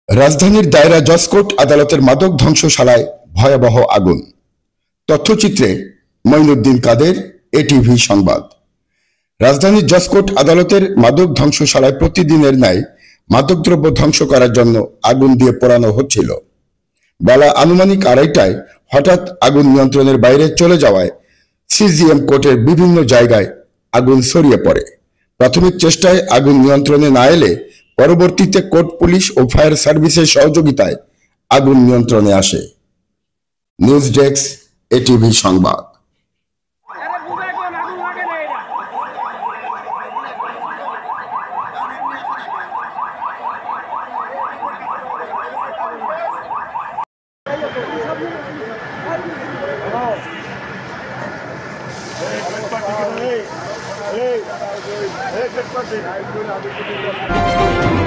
রাজধানীর দায়রা জজ কোর্ট আদালতের মাদক ধ্বংসশালায় ভয়াবহ আগুন। তথ্যচিত্রে মঈনুদ্দিন কাদের, এটিভি সংবাদ। রাজধানীর জজ কোর্ট আদালতের মাদক ধ্বংসশালায় প্রতিদিনের ন্যায় মাদকদ্রব্য ধ্বংস করার জন্য আগুন দিয়ে পোড়ানো হচ্ছিল। বেলা আনুমানিক 2:30টায় হঠাৎ আগুন নিয়ন্ত্রণের বাইরে চলে যাওয়ায় সিজিএম কোর্টের বিভিন্ন জায়গায় আগুন ছড়িয়ে পড়ে। প্রাথমিক চেষ্টায় আগুন নিয়ন্ত্রণে না এলে পরবর্তীতে কোর্ট, পুলিশ ও ফায়ার সার্ভিসের সহযোগিতায় আগুন নিয়ন্ত্রণে আসে। নিউজ ডেস্ক, এটিভি সংবাদ। Hey,